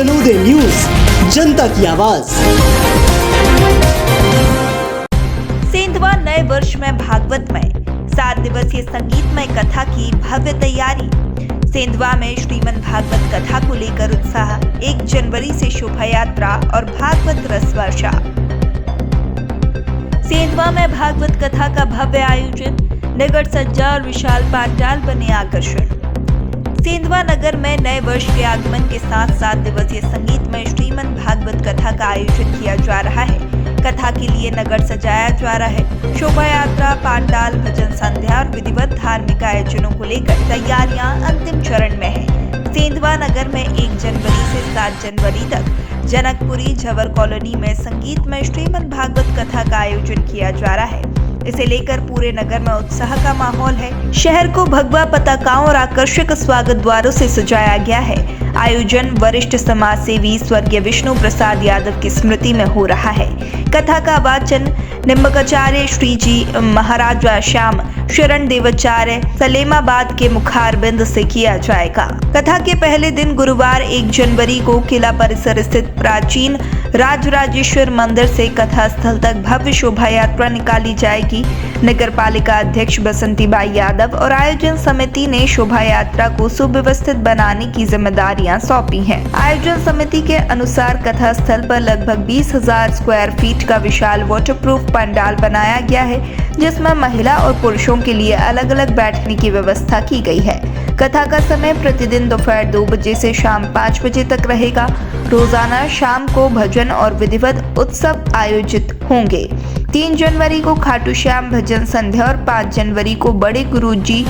जनोदय news, जनता की आवाज। सेंधवा नए वर्ष में भागवतमय 7 दिवसीय संगीतमय कथा की भव्य तैयारी। सेंधवा में श्रीमद् भागवत कथा को लेकर उत्साह। 1 जनवरी से शोभा यात्रा और भागवत रस वर्षा। सेंधवा में भागवत कथा का भव्य आयोजन, नगर सज्जा और विशाल पंडाल बने आकर्षण। सेंधवा नगर में नए वर्ष के आगमन के साथ 7 दिवसीय संगीतमय श्रीमद् भागवत कथा का आयोजन किया जा रहा है। कथा के लिए नगर सजाया जा रहा है। शोभा यात्रा, पांडाल, भजन संध्या और विधिवत धार्मिक आयोजनों को लेकर तैयारियां अंतिम चरण में है। सेंधवा नगर में 1 जनवरी से 7 जनवरी तक जनकपुरी झवर कॉलोनी में संगीतमय श्रीमद् भागवत कथा का आयोजन किया जा रहा है। इसे लेकर पूरे नगर में उत्साह का माहौल है। शहर को भगवा पताकाओं और आकर्षक स्वागत द्वारों से सजाया गया है। आयोजन वरिष्ठ समाज सेवी स्वर्गीय विष्णु प्रसाद यादव की स्मृति में हो रहा है। कथा का वाचन निम्बकाचार्य श्री जी महाराज श्याम शरण देवाचार्य सलेमाबाद के मुखारबिंद से किया जाएगा। कथा के पहले दिन गुरुवार 1 जनवरी को किला परिसर स्थित प्राचीन राजराजेश्वर मंदिर से कथा स्थल तक भव्य शोभा यात्रा निकाली जाएगी। नगर पालिका अध्यक्ष बसंतीबाई यादव और आयोजन समिति ने शोभा यात्रा को सुव्यवस्थित बनाने की जिम्मेदारियां सौंपी हैं। आयोजन समिति के अनुसार कथा स्थल पर लगभग 20,000 स्क्वायर फीट का विशाल वाटरप्रूफ पंडाल बनाया गया है, जिसमें महिला और पुरुषों के लिए अलग अलग बैठने की व्यवस्था की गई है। कथा का समय प्रतिदिन दोपहर 2 बजे से शाम 5 बजे तक रहेगा। रोजाना शाम को भजन और विधिवत उत्सव आयोजित होंगे। 3 जनवरी को खाटू श्याम भजन संध्या और 5 जनवरी को बड़े गुरुजी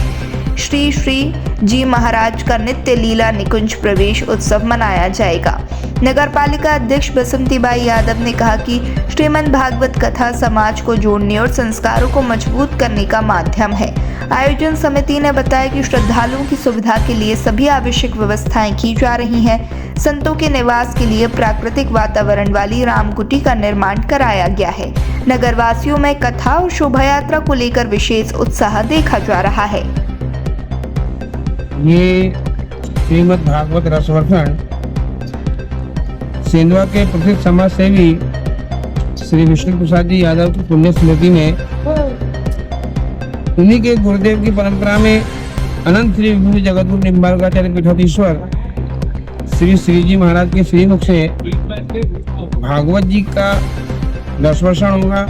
श्री जी महाराज का नित्य लीला निकुंज प्रवेश उत्सव मनाया जाएगा। नगर पालिका अध्यक्ष बसंतीबाई यादव ने कहा कि श्रीमद् भागवत कथा समाज को जोड़ने और संस्कारों को मजबूत करने का माध्यम है। आयोजन समिति ने बताया कि श्रद्धालुओं की सुविधा के लिए सभी आवश्यक व्यवस्थाएं की जा रही हैं। संतों के निवास के लिए प्राकृतिक वातावरण वाली रामकुटी का निर्माण कराया गया है। नगर वासियों में कथा और शोभा यात्रा को लेकर विशेष उत्साह देखा जा रहा है। ये श्रीमद् भागवत रसवर्षण सेंधवा के प्रसिद्ध समाज सेवी श्री विष्णु प्रसाद जी यादव की पुण्य स्मृति में उन्हीं के गुरुदेव की परंपरा में अनंत श्री विभू जगतगुरु निम्बार्काचार्य पीठाधीश्वर श्री जी महाराज के श्रीमुख से भागवत जी का रसवर्षण होगा,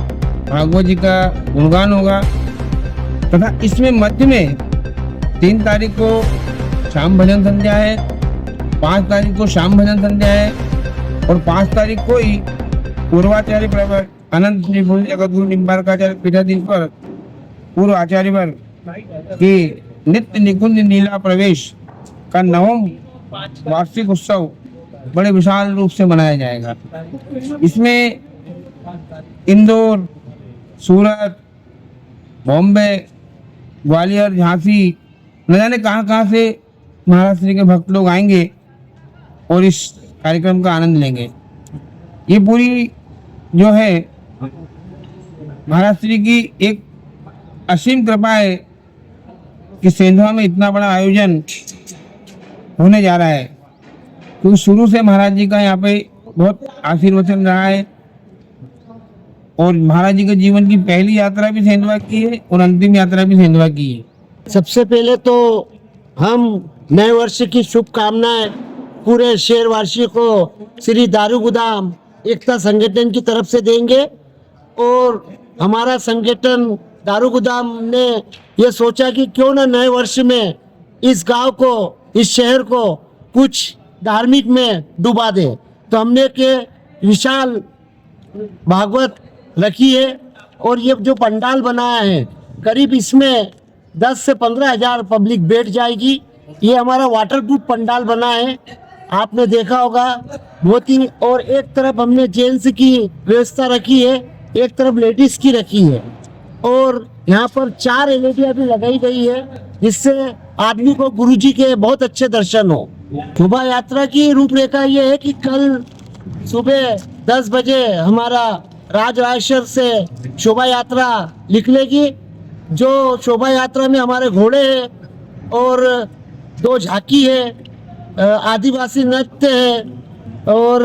भागवत जी का गुणगान होगा तथा इसमें मध्य में 3 तारीख को शाम भजन संध्या है, 5 तारीख को शाम भजन संध्या है और 5 तारीख को ही पूर्वाचार्य प्रवर अनंत श्री विभू जगतगुरु निम्बार्काचार्य पीठाधीश्वर पूर्व आचार्य वर्ग की नित्य निकुंज लीला प्रवेश का 9वां वार्षिक उत्सव बड़े विशाल रूप से मनाया जाएगा। इसमें इंदौर, सूरत, बॉम्बे, ग्वालियर, झांसी, न जाने कहाँ से महाराष्ट्र के भक्त लोग आएंगे और इस कार्यक्रम का आनंद लेंगे। ये पूरी जो है महाराष्ट्र की एक असीम कृपा है कि सेंधवा में इतना बड़ा आयोजन होने जा रहा है, क्योंकि शुरू से महाराज जी का यहाँ पे बहुत आशीर्वचन रहा है और महाराज जी के जीवन की पहली यात्रा भी सेंधवा की है और अंतिम यात्रा भी सेंधवा की है। सबसे पहले तो हम नए वर्ष की शुभकामनाएं पूरे शहरवासियों को श्री दारू गोदाम एकता संगठन की तरफ से देंगे। और हमारा संगठन दारू गोदाम ने यह सोचा कि क्यों ना नए वर्ष में इस गांव को, इस शहर को कुछ धार्मिक में डुबा दे, तो हमने के विशाल भागवत रखी है। और ये जो पंडाल बनाया है करीब इसमें 10 से 15,000 पब्लिक बैठ जाएगी। ये हमारा वाटरप्रूफ पंडाल बना है, आपने देखा होगा बहुत ही। और एक तरफ हमने जेंट्स की व्यवस्था रखी है, एक तरफ लेडीज की रखी है और यहाँ पर 4 LED भी लगाई गई है, जिससे आदमी को गुरुजी के बहुत अच्छे दर्शन हो। शोभा यात्रा की रूपरेखा ये है कि कल सुबह 10 बजे हमारा राजराजेश्वर से शोभा यात्रा निकलेगी। जो शोभा यात्रा में हमारे घोड़े हैं और 2 झांकी है, आदिवासी नृत्य है और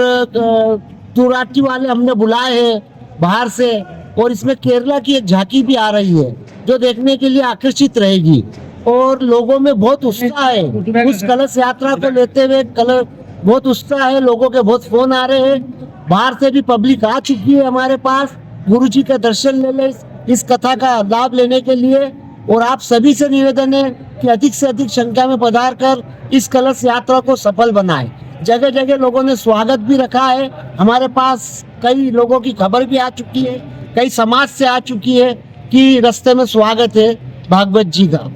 तुराटी वाले हमने बुलाए हैं बाहर से, और इसमें केरला की एक झांकी भी आ रही है जो देखने के लिए आकर्षित रहेगी। और लोगों में बहुत उत्साह है उस कलश यात्रा को लेते हुए, बहुत उत्साह है, लोगों के बहुत फोन आ रहे हैं, बाहर से भी पब्लिक आ चुकी है हमारे पास गुरुजी का दर्शन लेने, इस कथा का लाभ लेने के लिए। और आप सभी से निवेदन है कि अधिक से अधिक संख्या में पधार कर इस कलश यात्रा को सफल बनाएं। जगह जगह लोगों ने स्वागत भी रखा है, हमारे पास कई लोगों की खबर भी आ चुकी है, कई समाज से आ चुकी है कि रास्ते में स्वागत है भागवत जी का।